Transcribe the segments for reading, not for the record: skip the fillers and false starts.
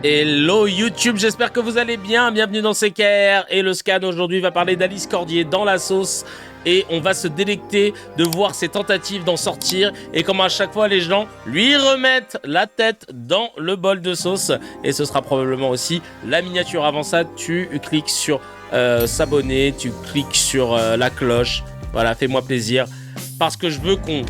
Hello YouTube, j'espère que vous allez bien, bienvenue dans CKR et le Scan aujourd'hui va parler d'Alice Cordier dans la sauce et on va se délecter de voir ses tentatives d'en sortir et comment à chaque fois les gens lui remettent la tête dans le bol de sauce et ce sera probablement aussi la miniature. Avant ça, tu cliques sur s'abonner, tu cliques sur la cloche, voilà, fais-moi plaisir parce que je veux qu'on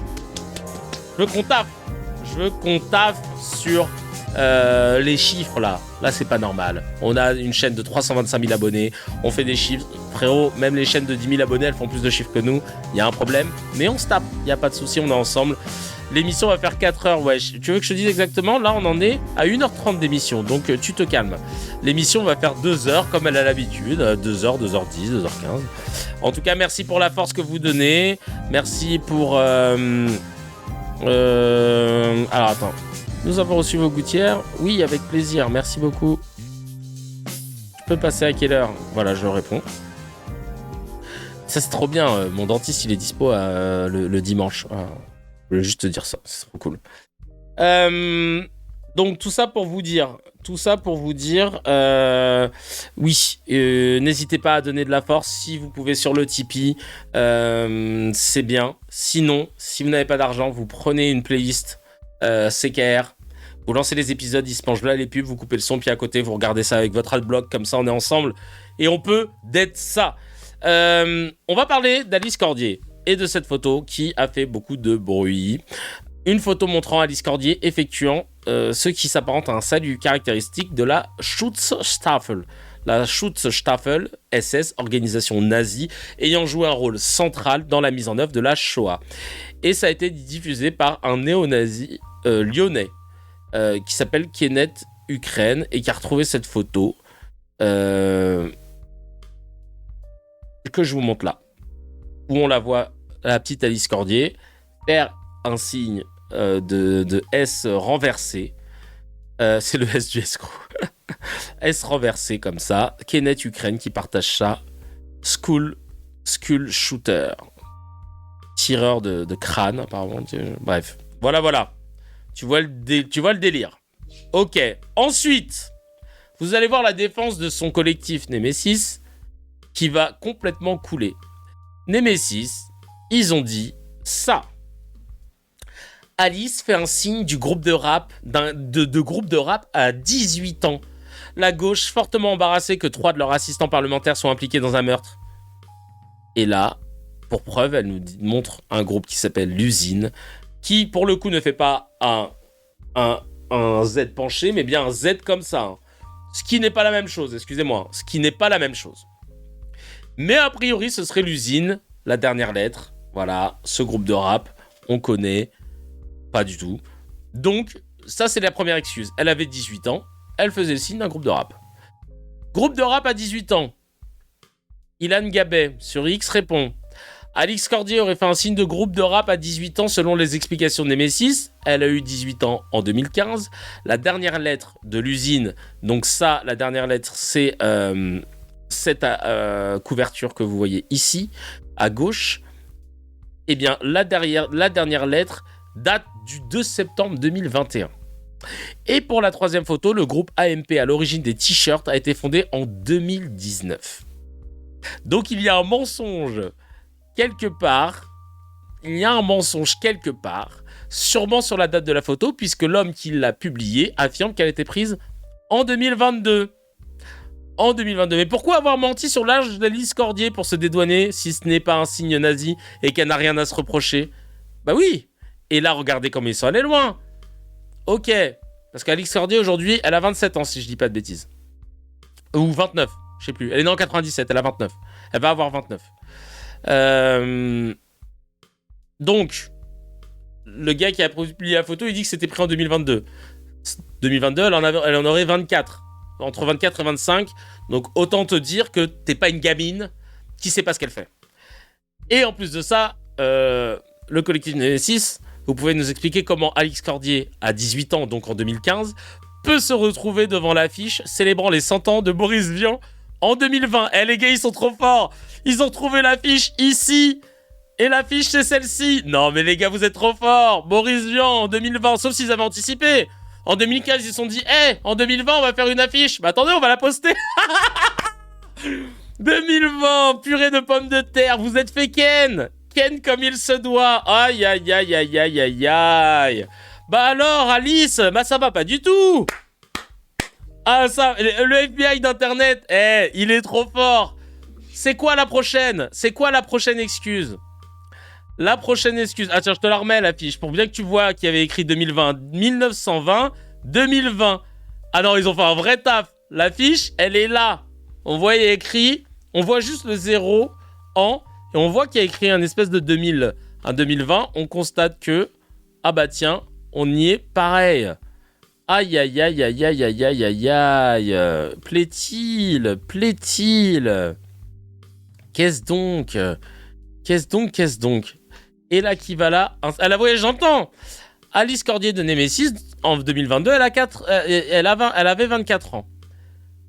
taffe sur les chiffres là c'est pas normal. On a une chaîne de 325 000 abonnés, on fait des chiffres, frérot, même les chaînes de 10 000 abonnés elles font plus de chiffres que nous, il y a un problème, mais on se tape, il n'y a pas de souci, on est ensemble. L'émission va faire 4 heures, ouais, tu veux que je te dise exactement? Là on en est à 1h30 d'émission, donc tu te calmes. L'émission va faire 2 heures comme elle a l'habitude, 2h, 2h10, 2h15. En tout cas merci pour la force que vous donnez, merci pour... Alors attends. Nous avons reçu vos gouttières. Oui, avec plaisir. Merci beaucoup. Tu peux passer à quelle heure? Voilà, je réponds. Ça, c'est trop bien. Mon dentiste, il est dispo le dimanche. Ah, je voulais juste te dire ça. C'est trop cool. Donc, tout ça pour vous dire... oui, n'hésitez pas à donner de la force si vous pouvez sur le Tipeee. C'est bien. Sinon, si vous n'avez pas d'argent, vous prenez une playlist... CKR, vous lancez les épisodes, ils se penchent là les pubs, vous coupez le son, puis à côté vous regardez ça avec votre adblock, comme ça on est ensemble et on peut d'être ça. On va parler d'Alice Cordier et de cette photo qui a fait beaucoup de bruit. Une photo montrant Alice Cordier effectuant ce qui s'apparente à un salut caractéristique de la Schutzstaffel. La Schutzstaffel, SS, organisation nazie, ayant joué un rôle central dans la mise en œuvre de la Shoah. Et ça a été diffusé par un néo-nazi lyonnais qui s'appelle Kenneth Ukraine et qui a retrouvé cette photo que je vous montre là, où on la voit, la petite Alice Cordier, faire un signe de S renversé. C'est le S du escroc. S renversé comme ça. Kenneth Ukraine qui partage ça. Skull Shooter. Tireur de crâne, apparemment. Bref. Voilà. Tu vois le délire. Ok. Ensuite, vous allez voir la défense de son collectif Nemesis qui va complètement couler. Nemesis, ils ont dit ça. Alice fait un signe du groupe de rap, de groupe de rap à 18 ans. La gauche, fortement embarrassée que 3 de leurs assistants parlementaires soient impliqués dans un meurtre. Et là, pour preuve, elle nous montre un groupe qui s'appelle l'Usine, qui, pour le coup, ne fait pas un Z penché, mais bien un Z comme ça. Hein. Ce qui n'est pas la même chose, excusez-moi. Ce qui n'est pas la même chose. Mais a priori, ce serait l'Usine, la dernière lettre. Voilà, ce groupe de rap, on connaît... Pas du tout. Donc, ça, c'est la première excuse. Elle avait 18 ans. Elle faisait le signe d'un groupe de rap. Groupe de rap à 18 ans. Ilan Gabet, sur X, répond. Alice Cordier aurait fait un signe de groupe de rap à 18 ans selon les explications de Nemesis. Elle a eu 18 ans en 2015. La dernière lettre de l'Usine, donc ça, la dernière lettre, c'est cette couverture que vous voyez ici, à gauche. Eh bien, la dernière lettre date du 2 septembre 2021. Et pour la troisième photo, le groupe AMP à l'origine des t-shirts a été fondé en 2019. Donc il y a un mensonge quelque part. Sûrement sur la date de la photo, puisque l'homme qui l'a publiée affirme qu'elle a été prise en 2022. Mais pourquoi avoir menti sur l'âge d'Alice Cordier pour se dédouaner si ce n'est pas un signe nazi et qu'elle n'a rien à se reprocher? Bah oui. Et là, regardez comment ils sont allés loin. Ok. Parce qu'Alice Cordier, aujourd'hui, elle a 27 ans, si je dis pas de bêtises. Ou 29, je sais plus. Elle est née en 97, elle a 29. Elle va avoir 29. Donc, le gars qui a publié la photo, il dit que c'était pris en 2022. 2022, elle en aurait 24. Entre 24 et 25. Donc, autant te dire que t'es pas une gamine qui sait pas ce qu'elle fait. Et en plus de ça, le collectif Nemesis... Vous pouvez nous expliquer comment Alice Cordier, à 18 ans, donc en 2015, peut se retrouver devant l'affiche célébrant les 100 ans de Boris Vian en 2020. Eh les gars, ils sont trop forts. Ils ont trouvé l'affiche ici. Et l'affiche, c'est celle-ci. Non mais les gars, vous êtes trop forts. Boris Vian en 2020, sauf s'ils avaient anticipé. En 2015, ils se sont dit, en 2020, on va faire une affiche. Mais attendez, on va la poster. 2020, purée de pommes de terre, vous êtes fait Ken. Ken comme il se doit. Aïe, aïe, aïe, aïe, aïe, aïe, aïe. Bah alors, Alice, bah ça va pas du tout. Ah ça, le FBI d'internet, il est trop fort. C'est quoi la prochaine excuse? La prochaine excuse. Ah tiens, je te la remets l'affiche pour bien que tu vois qu'il y avait écrit 2020, 1920, 2020. Ah non, ils ont fait un vrai taf. L'affiche, elle est là. On voit, il y a écrit, on voit juste le 0 en, et on voit qu'il y a écrit un espèce de 2000, un 2020. On constate que, ah bah tiens, on y est pareil. Aïe, aïe, aïe, aïe, aïe, aïe, aïe, aïe, aïe. Plaît-il? Qu'est-ce donc? Et là, qui va là? Elle a voyagé, j'entends. Alice Cordier de Nemesis, en 2022, elle avait 24 ans.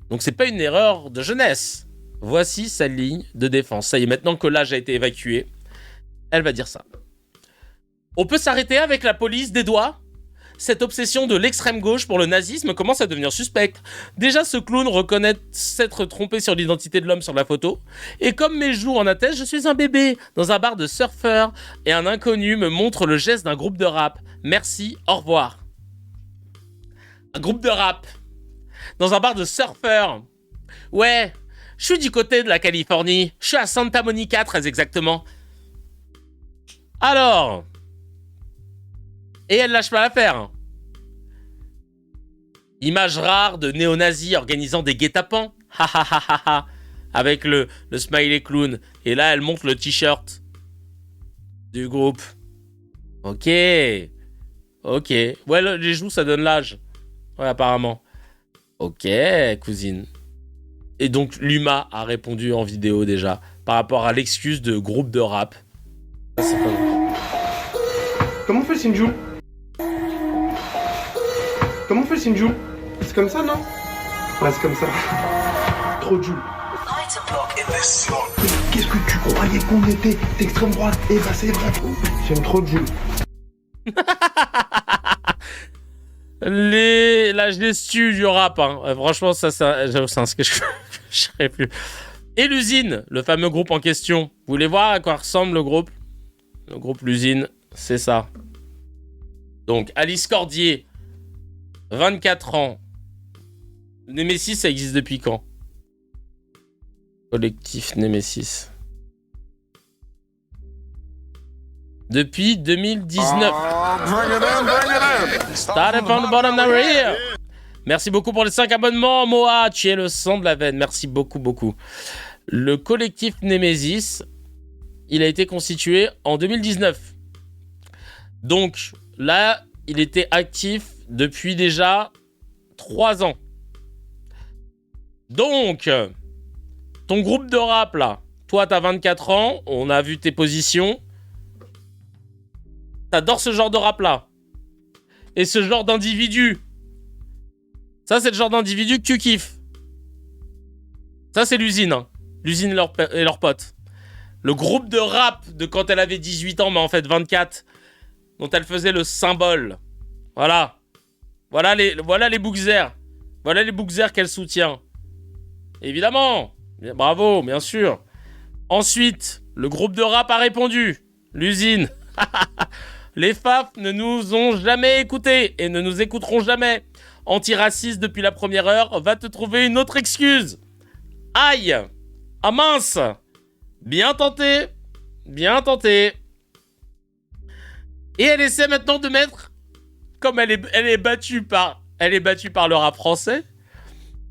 Donc, c'est pas une erreur de jeunesse. Voici sa ligne de défense. Ça y est, maintenant que l'âge a été évacué, elle va dire ça. On peut s'arrêter avec la police des doigts? Cette obsession de l'extrême gauche pour le nazisme commence à devenir suspecte. Déjà, ce clown reconnaît s'être trompé sur l'identité de l'homme sur la photo. Et comme mes joues en attestent, je suis un bébé dans un bar de surfeurs et un inconnu me montre le geste d'un groupe de rap. Merci, au revoir. Un groupe de rap dans un bar de surfeurs. Ouais, je suis du côté de la Californie. Je suis à Santa Monica, très exactement. Alors... Et elle lâche pas l'affaire. Image rare de néo-nazis organisant des guet-apens. Ha ha ha ha ha. Avec le smiley clown. Et là, elle montre le t-shirt du groupe. Ok. Ouais, les joues, ça donne l'âge. Ouais, apparemment. Ok, cousine. Et donc, Luma a répondu en vidéo déjà. Par rapport à l'excuse de groupe de rap. Ça, c'est pas bon. Comment on fait le Sinju? Comment on fait le Sinju? C'est comme ça, non? Ouais, c'est comme ça. Trop de Joule. Qu'est-ce que tu croyais qu'on était d'extrême droite? Eh ben c'est vrai. J'aime trop de Joule. La gestu du rap, hein. Franchement, ça c'est un sketch que je ne plus. Et l'usine, le fameux groupe en question. Vous voulez voir à quoi ressemble le groupe? Le groupe L'usine, c'est ça. Donc, Alice Cordier, 24 ans. Nemesis, ça existe depuis quand? Collectif Nemesis. Depuis 2019. Started from the bottom, now we're here. Merci beaucoup pour les 5 abonnements, Moa. Tu es le sang de la veine. Merci beaucoup, beaucoup. Le collectif Nemesis, il a été constitué en 2019. Donc, là, il était actif depuis déjà 3 ans. Donc, ton groupe de rap, là, toi, t'as 24 ans, on a vu tes positions. T'adores ce genre de rap-là. Et ce genre d'individu. Ça, c'est le genre d'individu que tu kiffes. Ça, c'est l'usine. Hein. L'usine et leurs potes. Le groupe de rap de quand elle avait 18 ans, mais en fait 24, dont elle faisait le symbole. Voilà. Voilà les bookzers. Voilà les bookzers qu'elle soutient. Évidemment. Bravo, bien sûr. Ensuite, le groupe de rap a répondu. L'usine. Les FAF ne nous ont jamais écoutés et ne nous écouteront jamais. Antiraciste depuis la première heure, va te trouver une autre excuse. Aïe. Ah mince. Bien tenté. Bien tenté. Et elle essaie maintenant de mettre, comme elle est battue par le rap français,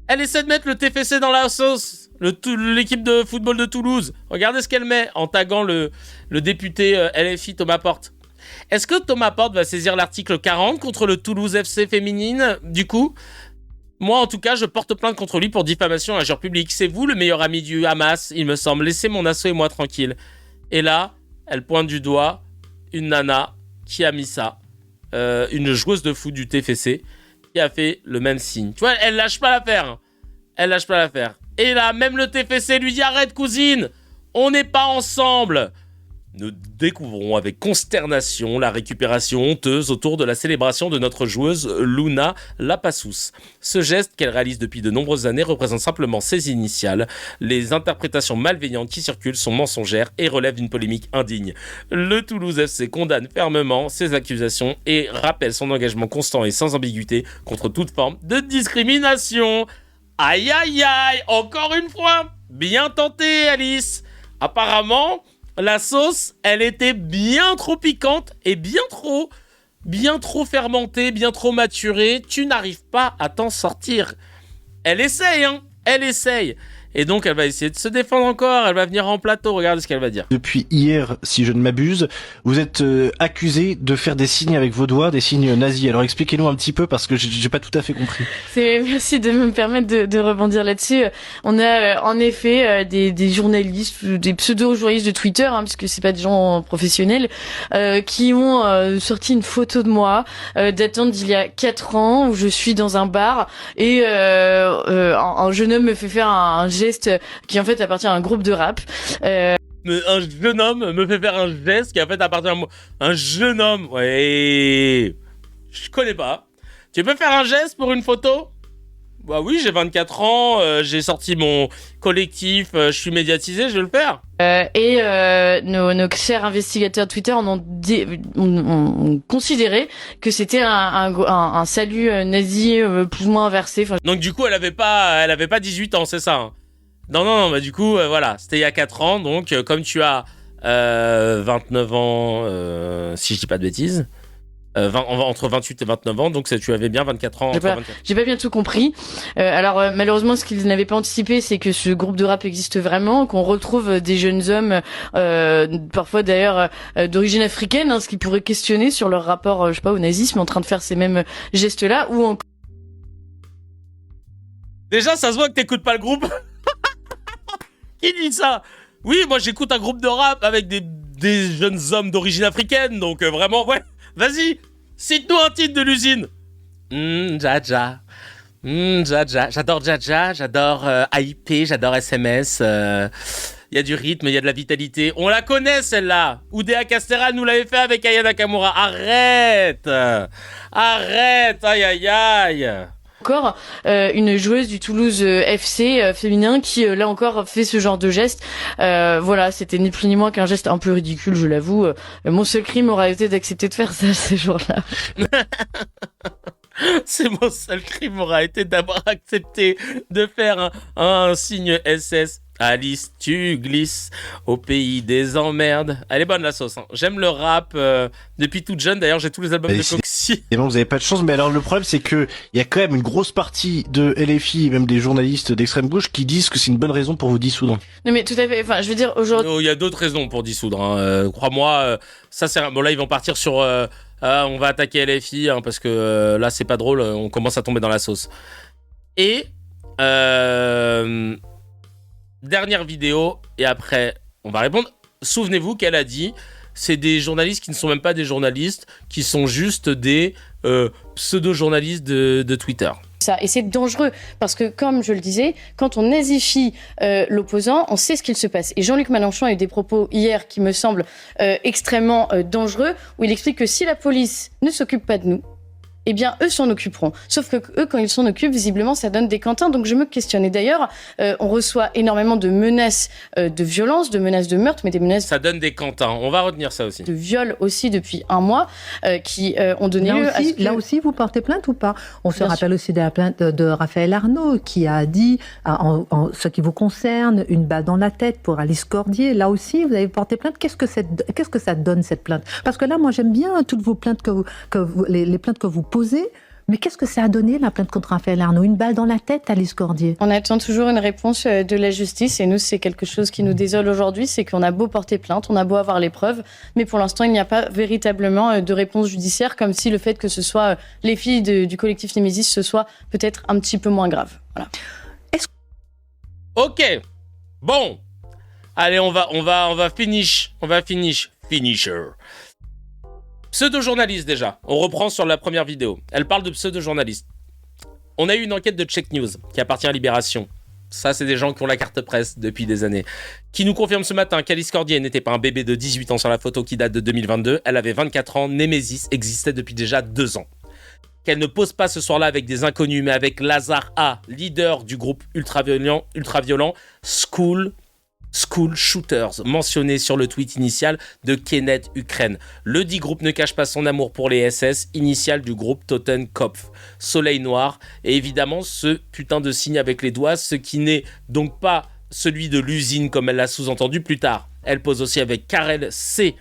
elle essaie de mettre le TFC dans la sauce, l'équipe de football de Toulouse. Regardez ce qu'elle met en taguant le député LFI Thomas Porte. Est-ce que Thomas Porte va saisir l'article 40 contre le Toulouse FC féminine, du coup? Moi, en tout cas, je porte plainte contre lui pour diffamation à injure publique. C'est vous le meilleur ami du Hamas, il me semble. Laissez mon assaut et moi tranquille. Et là, elle pointe du doigt une nana qui a mis ça. Une joueuse de foot du TFC qui a fait le même signe. Tu vois, elle lâche pas l'affaire. Hein. Elle lâche pas l'affaire. Et là, même le TFC lui dit « Arrête, cousine, on n'est pas ensemble. Nous découvrons avec consternation la récupération honteuse autour de la célébration de notre joueuse Luna Lapassus. Ce geste qu'elle réalise depuis de nombreuses années représente simplement ses initiales. Les interprétations malveillantes qui circulent sont mensongères et relèvent d'une polémique indigne. Le Toulouse FC condamne fermement ces accusations et rappelle son engagement constant et sans ambiguïté contre toute forme de discrimination. Aïe aïe aïe, encore une fois, bien tenté Alice. Apparemment, la sauce, elle était bien trop piquante et bien trop fermentée, bien trop maturée. Tu n'arrives pas à t'en sortir. Elle essaye, hein. Elle essaye. Et donc, elle va essayer de se défendre encore. Elle va venir en plateau. Regardez ce qu'elle va dire. Depuis hier, si je ne m'abuse, vous êtes accusé de faire des signes avec vos doigts, des signes nazis. Alors expliquez-nous un petit peu parce que j'ai pas tout à fait compris. Merci de me permettre de rebondir là-dessus. On a en effet des journalistes, des pseudo-journalistes de Twitter, hein, parce que c'est pas des gens professionnels, qui ont sorti une photo de moi datant d'il y a 4 ans où je suis dans un bar et un jeune homme me fait faire un geste qui en fait appartient à un groupe de rap. Un jeune homme me fait faire un geste qui en fait appartient à moi. Un jeune homme, ouais. Je connais pas. Tu peux faire un geste pour une photo ? Bah oui, j'ai 24 ans, j'ai sorti mon collectif, je suis médiatisé, je vais le faire. Nos chers investigateurs Twitter ont considéré que c'était un salut nazi plus ou moins inversé. Enfin, donc du coup, elle avait pas 18 ans, c'est ça, hein. Non, bah du coup, voilà, c'était il y a 4 ans, donc comme tu as 29 ans, si je dis pas de bêtises, entre 28 et 29 ans, donc tu avais bien 24 ans. J'ai pas bien tout compris. Alors malheureusement, ce qu'ils n'avaient pas anticipé, c'est que ce groupe de rap existe vraiment, qu'on retrouve des jeunes hommes, parfois d'ailleurs d'origine africaine, hein, ce qui pourrait questionner sur leur rapport, je sais pas, au nazisme, en train de faire ces mêmes gestes-là, ou en... Déjà, ça se voit que t'écoutes pas le groupe. Qui dit ça ? Oui, moi j'écoute un groupe de rap avec des jeunes hommes d'origine africaine, donc vraiment, ouais, vas-y, cite-nous un titre de l'usine. Jaja. Jaja. J'adore Jaja, j'adore AIP, j'adore SMS. Il y a du rythme, il y a de la vitalité. On la connaît celle-là. Oudéa Castéra nous l'avait fait avec Aya Nakamura. Arrête, aïe aïe aïe. Encore une joueuse du Toulouse FC féminin qui là encore fait ce genre de geste. Voilà, c'était ni plus ni moins qu'un geste un peu ridicule, je l'avoue. Mon seul crime aura été d'accepter de faire ça ce jour-là. C'est mon seul crime aura été d'avoir accepté de faire un signe SS. Alice, tu glisses au pays des emmerdes. Elle est bonne la sauce, hein. J'aime le rap depuis toute jeune. D'ailleurs, j'ai tous les albums de Coxy. Et bon, vous avez pas de chance, mais alors le problème c'est que il y a quand même une grosse partie de LFI, même des journalistes d'extrême gauche, qui disent que c'est une bonne raison pour vous dissoudre. Non mais tout à fait. Enfin, je veux dire aujourd'hui. Il y a d'autres raisons pour dissoudre. Hein. Crois-moi, ça c'est bon. Là, ils vont partir sur. On va attaquer LFI hein, parce que là, c'est pas drôle. On commence à tomber dans la sauce. Et dernière vidéo, et après, on va répondre. Souvenez-vous qu'elle a dit, c'est des journalistes qui ne sont même pas des journalistes, qui sont juste des pseudo-journalistes de Twitter. Ça. Et c'est dangereux, parce que, comme je le disais, quand on nazifie l'opposant, on sait ce qu'il se passe. Et Jean-Luc Mélenchon a eu des propos hier qui me semblent extrêmement dangereux, où il explique que si la police ne s'occupe pas de nous, eh bien, eux s'en occuperont. Sauf que eux, quand ils s'en occupent, visiblement, ça donne des cantins. Donc, je me questionne. Et d'ailleurs, on reçoit énormément de menaces de violence, de menaces de meurtre, mais des menaces... Ça donne des cantins. On va retenir ça aussi. De viol aussi depuis un mois, qui ont donné lieu à ce que... Là aussi, vous portez plainte ou pas ? On se rappelle aussi de la plainte de Raphaël Arnaud, qui a dit, en ce qui vous concerne, une balle dans la tête pour Alice Cordier. Là aussi, vous avez porté plainte. Qu'est-ce que ça donne, cette plainte ? Parce que là, moi, j'aime bien toutes vos plaintes les plaintes que vous posez, mais qu'est-ce que ça a donné, la plainte contre Raphaël Arnaud ? Une balle dans la tête, Alice Cordier ? On attend toujours une réponse de la justice, et nous, c'est quelque chose qui nous désole aujourd'hui, c'est qu'on a beau porter plainte, on a beau avoir les preuves, mais pour l'instant, il n'y a pas véritablement de réponse judiciaire, comme si le fait que ce soit les filles du collectif Némésis, ce soit peut-être un petit peu moins grave. Voilà. Ok, bon, allez, on va finisher. Pseudo-journaliste déjà, on reprend sur la première vidéo. Elle parle de pseudo-journaliste. On a eu une enquête de Check News qui appartient à Libération. Ça, c'est des gens qui ont la carte presse depuis des années. Qui nous confirme ce matin qu'Alice Cordier n'était pas un bébé de 18 ans sur la photo qui date de 2022. Elle avait 24 ans. Nemesis existait depuis déjà 2 ans. Qu'elle ne pose pas ce soir-là avec des inconnus, mais avec Lazare A, leader du groupe ultraviolent School Shooters, mentionné sur le tweet initial de Kenneth Ukraine. Le dit groupe ne cache pas son amour pour les SS, initial du groupe Totenkopf, Soleil Noir, et évidemment ce putain de signe avec les doigts, ce qui n'est donc pas celui de l'usine comme elle l'a sous-entendu plus tard. Elle pose aussi avec Karel C.,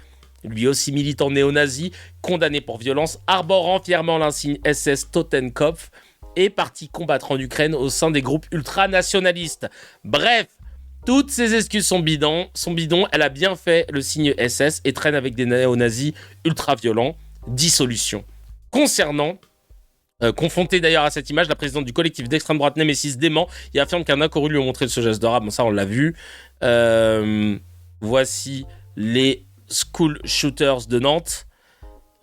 lui aussi militant néo-nazi, condamné pour violence, arborant fièrement l'insigne SS Totenkopf, et parti combattre en Ukraine au sein des groupes ultranationalistes. Bref, toutes ces excuses sont bidons. Elle a bien fait le signe SS et traîne avec des néo-nazis ultra-violents. Dissolution. Concernant, confrontée d'ailleurs à cette image, la présidente du collectif d'extrême droite Nemesis dément et affirme qu'un inconnu lui a montré ce geste de rap. Bon, ça, on l'a vu. Voici les School Shooters de Nantes.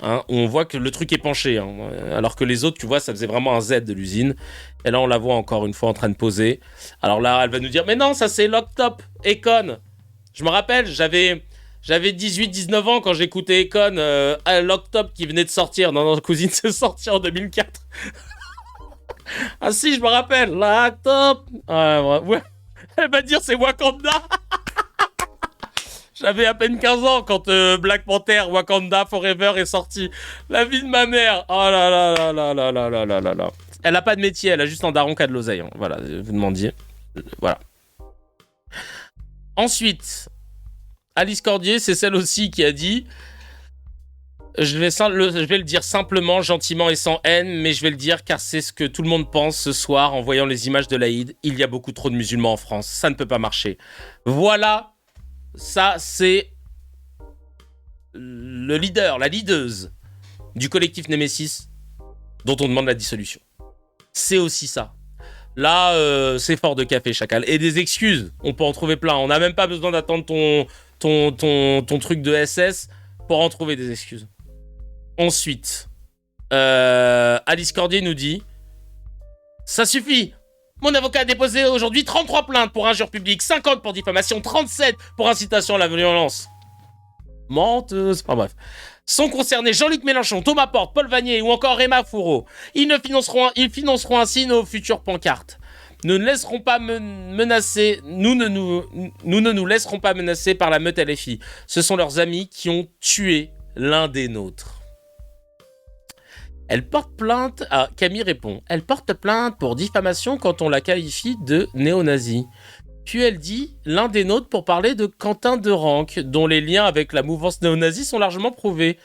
Hein, on voit que le truc est penché, hein, alors que les autres, tu vois, ça faisait vraiment un Z de l'usine. Et là, on la voit encore une fois en train de poser. Alors là, elle va nous dire, mais non, ça c'est Locktop, Econ. Je me rappelle, j'avais 18-19 ans quand j'écoutais Econ, Locktop qui venait de sortir. Non, Cousine, c'est sorti en 2004. Ah si, je me rappelle, Locktop. Ouais. Elle va dire, c'est Wakanda. J'avais à peine 15 ans quand Black Panther Wakanda Forever est sorti. La vie de ma mère. Oh là là là là là là là là là là. Elle a pas de métier, elle a juste un daron qui a de l'oseille. Hein. Voilà, vous demandiez. Voilà. Ensuite, Alice Cordier, c'est celle aussi qui a dit je vais le dire simplement, gentiment et sans haine, mais je vais le dire car c'est ce que tout le monde pense ce soir en voyant les images de l'Aïd. Il y a beaucoup trop de musulmans en France. Ça ne peut pas marcher. Voilà. Ça, c'est le leader, la leaduse du collectif Nemesis dont on demande la dissolution. C'est aussi ça. Là, c'est fort de café, chacal. Et des excuses, on peut en trouver plein. On n'a même pas besoin d'attendre ton truc de SS pour en trouver des excuses. Ensuite, Alice Cordier nous dit « Ça suffit !» Mon avocat a déposé aujourd'hui 33 plaintes pour injure publique, 50 pour diffamation, 37 pour incitation à la violence. Menteuse. Enfin bref. Sont concernés Jean-Luc Mélenchon, Thomas Porte, Paul Vanier ou encore Emma Fourreau. Ils financeront ainsi nos futures pancartes. Nous ne laisserons pas menacer. Nous ne nous laisserons pas menacer par la meute LFI. Ce sont leurs amis qui ont tué l'un des nôtres. Elle porte plainte... Ah, Camille répond. Elle porte plainte pour diffamation quand on la qualifie de néo-nazi. Puis elle dit l'un des nôtres pour parler de Quentin Derenque, dont les liens avec la mouvance néo-nazie sont largement prouvés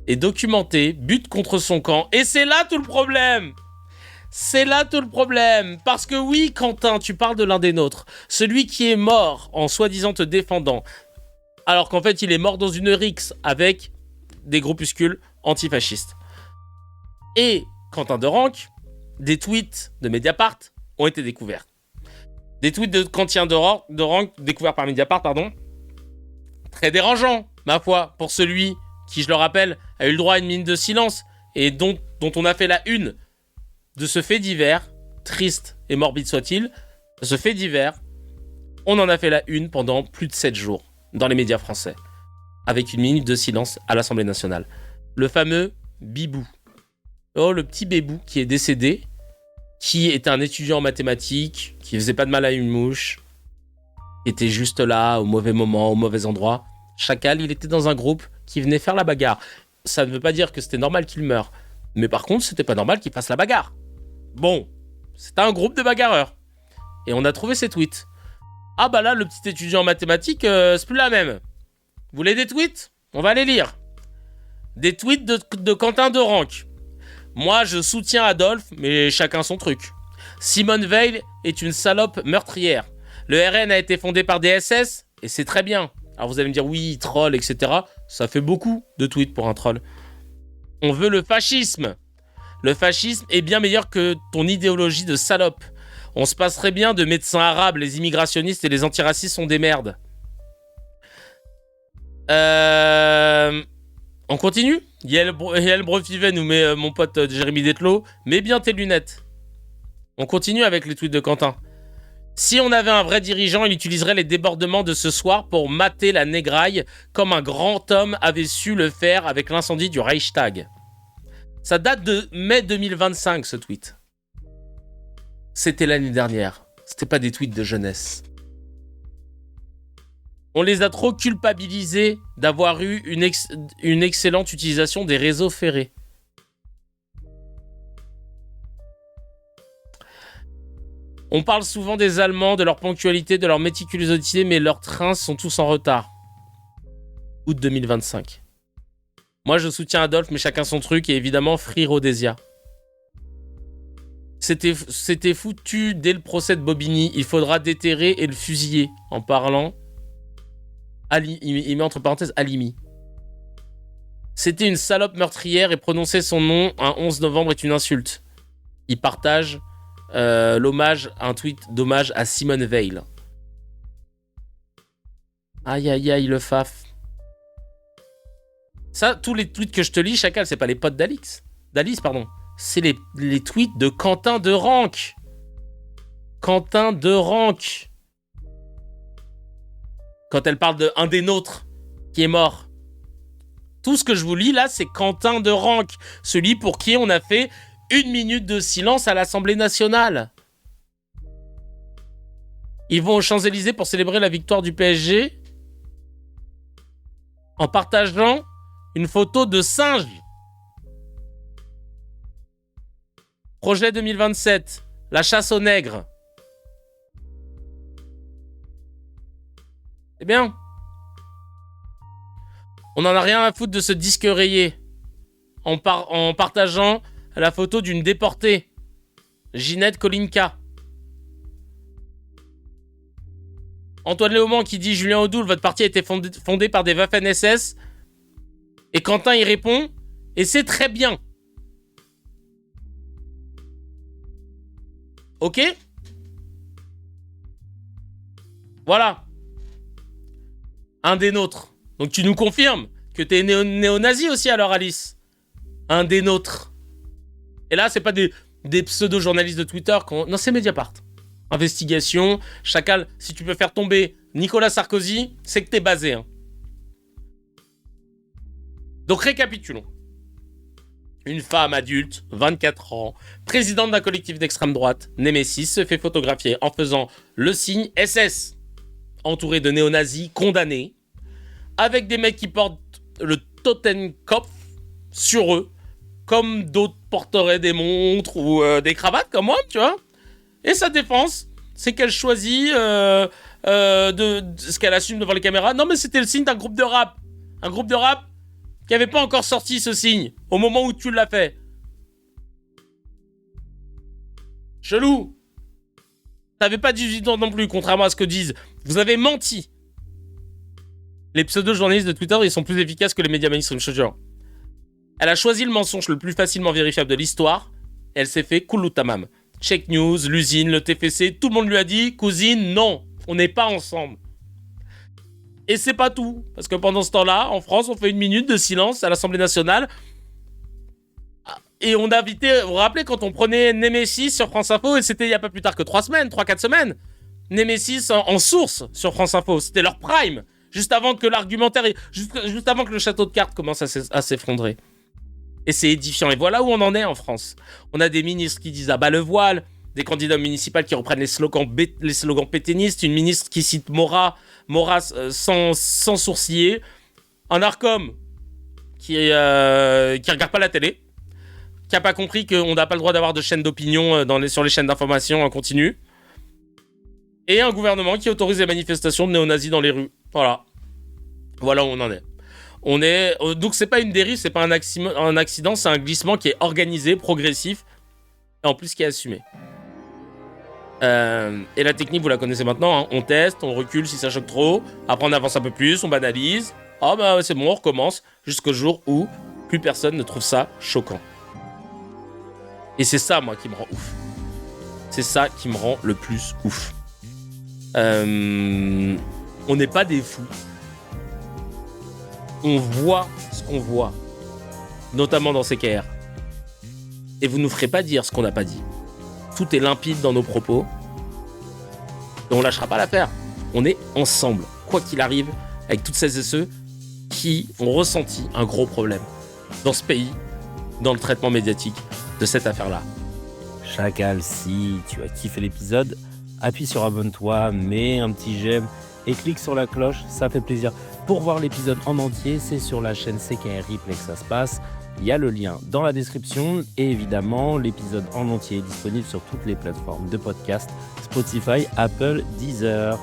et documentés, but contre son camp. Et c'est là tout le problème. C'est là tout le problème. Parce que oui, Quentin, tu parles de l'un des nôtres. Celui qui est mort en soi-disant te défendant, alors qu'en fait il est mort dans une rixe avec des groupuscules antifascistes. Et Quentin Derenque, des tweets de Mediapart ont été découverts. Des tweets de Quentin Derenque découverts par Mediapart, pardon. Très dérangeant, ma foi, pour celui qui, je le rappelle, a eu le droit à une minute de silence et dont on a fait la une de ce fait divers, triste et morbide soit-il, ce fait divers, on en a fait la une pendant plus de 7 jours dans les médias français, avec une minute de silence à l'Assemblée nationale. Le fameux Bibou. Oh, le petit Bébou qui est décédé, qui était un étudiant en mathématiques, qui faisait pas de mal à une mouche, qui était juste là, au mauvais moment, au mauvais endroit. Chacal, il était dans un groupe qui venait faire la bagarre. Ça ne veut pas dire que c'était normal qu'il meure. Mais par contre, c'était pas normal qu'il fasse la bagarre. Bon, c'était un groupe de bagarreurs. Et on a trouvé ces tweets. Ah bah là, le petit étudiant en mathématiques, c'est plus la même. Vous voulez des tweets ? On va les lire. Des tweets de Quentin Derenque. Moi, je soutiens Adolphe, mais chacun son truc. Simone Veil est une salope meurtrière. Le RN a été fondé par des SS, et c'est très bien. Alors vous allez me dire, oui, troll, etc. Ça fait beaucoup de tweets pour un troll. On veut le fascisme. Le fascisme est bien meilleur que ton idéologie de salope. On se passerait bien de médecins arabes, les immigrationnistes et les antiracistes sont des merdes. On continue ? Yael Brofivet nous met mon pote Jérémy Dethelot. Mets bien tes lunettes. On continue avec les tweets de Quentin. Si on avait un vrai dirigeant, il utiliserait les débordements de ce soir pour mater la négraille, comme un grand homme avait su le faire avec l'incendie du Reichstag. Ça date de mai 2025, ce tweet. C'était l'année dernière. C'était pas des tweets de jeunesse. On les a trop culpabilisés d'avoir eu une excellente utilisation des réseaux ferrés. On parle souvent des Allemands, de leur ponctualité, de leur méticulosité, mais leurs trains sont tous en retard. Août 2025. Moi, je soutiens Adolphe, mais chacun son truc, et évidemment, Free Rhodesia. C'était foutu dès le procès de Bobigny. Il faudra déterrer et le fusiller. En parlant... il met entre parenthèses Halimi. C'était une salope meurtrière et prononcer son nom un 11 novembre est une insulte. Il partage un tweet d'hommage à Simone Veil. Aïe aïe aïe le faf. Ça, tous les tweets que je te lis, Chacal, c'est pas les potes d'Alice, pardon. C'est les tweets de Quentin de Ranque. Quentin de Ranque. Quand elle parle de un des nôtres qui est mort. Tout ce que je vous lis là, c'est Quentin de Ranque. Celui pour qui on a fait 1 minute de silence à l'Assemblée nationale. Ils vont aux Champs-Élysées pour célébrer la victoire du PSG en partageant une photo de singe. Projet 2027, la chasse aux nègres. Eh bien, on en a rien à foutre de ce disque rayé en partageant la photo d'une déportée, Ginette Kolinka. Antoine Léaumont qui dit « Julien Audoul, votre parti a été fondé par des Waffen-SS » et Quentin y répond « Et c'est très bien ». Ok ? Voilà. Un des nôtres. Donc tu nous confirmes que t'es néo-nazi aussi alors, Alice. Un des nôtres. Et là, c'est pas des pseudo-journalistes de Twitter. Non, c'est Mediapart. Investigation. Chacal, si tu peux faire tomber Nicolas Sarkozy, c'est que t'es basé. Hein. Donc récapitulons. Une femme adulte, 24 ans, présidente d'un collectif d'extrême droite, Némésis, se fait photographier en faisant le signe SS, entourée de néo-nazis condamnés, avec des mecs qui portent le Totenkopf sur eux, comme d'autres porteraient des montres ou des cravates comme moi, tu vois. Et sa défense, c'est qu'elle choisit de ce qu'elle assume devant les caméras. Non mais c'était le signe d'un groupe de rap. Un groupe de rap qui n'avait pas encore sorti ce signe au moment où tu l'as fait. Chelou. T'avais pas 18 ans non plus, contrairement à ce que disent. Vous avez menti. Les pseudo-journalistes de Twitter, ils sont plus efficaces que les médias mainstream, je te jure. Elle a choisi le mensonge le plus facilement vérifiable de l'histoire. Et elle s'est fait kouloutamam. Check News, l'usine, le TFC, tout le monde lui a dit « Cousine, non, on n'est pas ensemble ». Et c'est pas tout. Parce que pendant ce temps-là, en France, on fait 1 minute de silence à l'Assemblée nationale. Et on a invité... Vous vous rappelez quand on prenait Némésis sur France Info, et c'était il n'y a pas plus tard que 3-4 semaines. Némésis en source sur France Info. C'était leur prime. Juste avant que l'argumentaire... Juste avant que le château de cartes commence à s'effondrer. Et c'est édifiant. Et voilà où on en est en France. On a des ministres qui disent « Ah bah le voile », des candidats municipaux qui reprennent les slogans pétainistes, une ministre qui cite Maurras sans sourciller, un Arcom qui regarde pas la télé, qui a pas compris qu'on n'a pas le droit d'avoir de chaîne d'opinion sur les chaînes d'information en continu, et un gouvernement qui autorise les manifestations de néo-nazis dans les rues. Voilà où on en est. Donc c'est pas une dérive, c'est pas un accident, c'est un glissement qui est organisé, progressif, et en plus qui est assumé. Et la technique, vous la connaissez maintenant, hein. On teste, on recule si ça choque trop, après on avance un peu plus, on banalise, ah bah c'est bon, on recommence, jusqu'au jour où plus personne ne trouve ça choquant. Et c'est ça, moi, qui me rend ouf. C'est ça qui me rend le plus ouf. On n'est pas des fous. On voit ce qu'on voit, notamment dans CKR. Et vous nous ferez pas dire ce qu'on n'a pas dit. Tout est limpide dans nos propos. Et on lâchera pas l'affaire. On est ensemble, quoi qu'il arrive, avec toutes celles et ceux qui ont ressenti un gros problème dans ce pays, dans le traitement médiatique de cette affaire-là. Chacal, si tu as kiffé l'épisode, appuie sur abonne-toi, mets un petit j'aime et clique sur la cloche, ça fait plaisir. Pour voir l'épisode en entier, c'est sur la chaîne CKR Replay que ça se passe. Il y a le lien dans la description et évidemment, l'épisode en entier est disponible sur toutes les plateformes de podcast, Spotify, Apple, Deezer.